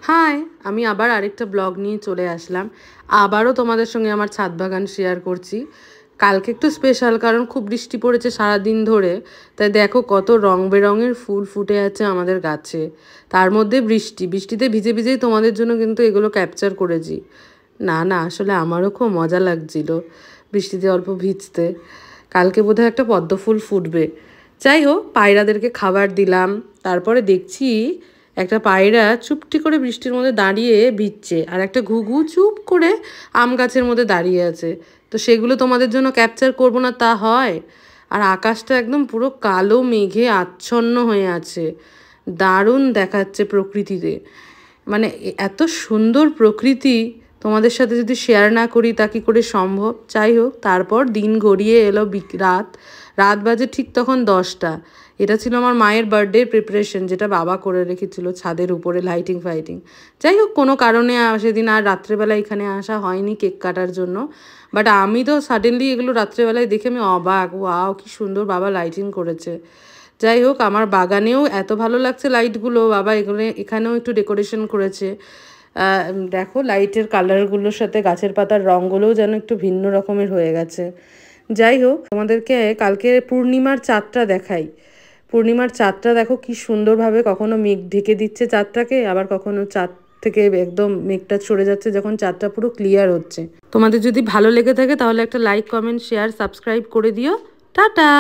High, আমি আবার আরেকটা ব্লগ নিয়ে চলে আসলাম। আবারও তোমাদের সঙ্গে আমার ছাদ বাগান শেয়ার করছি। কালকে একটু স্পেশাল, কারণ খুব বৃষ্টি পড়েছে সারাদিন ধরে। তাই দেখো কত রং বেরঙের ফুল ফুটে আছে আমাদের গাছে। তার মধ্যে বৃষ্টিতে ভিজে ভিজেই তোমাদের জন্য কিন্তু এগুলো ক্যাপচার করেছি। না আসলে আমারও খুব মজা লাগছিল বৃষ্টিতে অল্প ভিজতে। কালকে বোধহয় একটা পদ্ম ফুল ফুটবে। যাই হোক, পায়রাদেরকে খাবার দিলাম। তারপরে দেখছি একটা পায়রা চুপটি করে বৃষ্টির মধ্যে দাঁড়িয়ে ভিজছে, আর একটা ঘুঘু চুপ করে আম গাছের মধ্যে দাঁড়িয়ে আছে। তো সেগুলো তোমাদের জন্য ক্যাপচার করব না তা হয়? আর আকাশটা একদম পুরো কালো মেঘে আচ্ছন্ন হয়ে আছে। দারুণ দেখাচ্ছে প্রকৃতিতে। মানে এত সুন্দর প্রকৃতি তোমাদের সাথে যদি শেয়ার না করি তা কী করে সম্ভব? যাই হোক, তারপর দিন গড়িয়ে এলো রাত। রাত বাজে ঠিক তখন 10টা। এটা ছিল আমার মায়ের বার্থডে প্রিপারেশন, যেটা বাবা করে রেখেছিল ছাদের উপরে লাইটিং ফাইটিং। যাই হোক, কোনো কারণে সেদিন আর রাত্রেবেলা এখানে আসা হয়নি কেক কাটার জন্য। বাট আমি তো সাডেনলি এগুলো রাত্রেবেলায় দেখে আমি অবাক, ওয়াও কি সুন্দর বাবা লাইটিং করেছে। যাই হোক, আমার বাগানেও এত ভালো লাগছে লাইটগুলো, বাবা এখানেও একটু ডেকোরেশন করেছে। দেখো লাইটের কালারগুলোর সাথে গাছের পাতার রঙগুলোও যেন একটু ভিন্ন রকমের হয়ে গেছে। যাই হোক, তোমাদেরকে কালকে পূর্ণিমার চাঁদটা দেখাই। পূর্ণিমার চাঁদটা দেখো কি সুন্দরভাবে কখনো মেঘ ঢেকে দিচ্ছে চাঁদটাকে, আবার কখনো চাঁদ থেকে একদম মেঘটা সরে যাচ্ছে যখন চাঁদটা পুরো ক্লিয়ার হচ্ছে। তোমাদের যদি ভালো লেগে থাকে তাহলে একটা লাইক, কমেন্ট, শেয়ার, সাবস্ক্রাইব করে দিও। টাটা।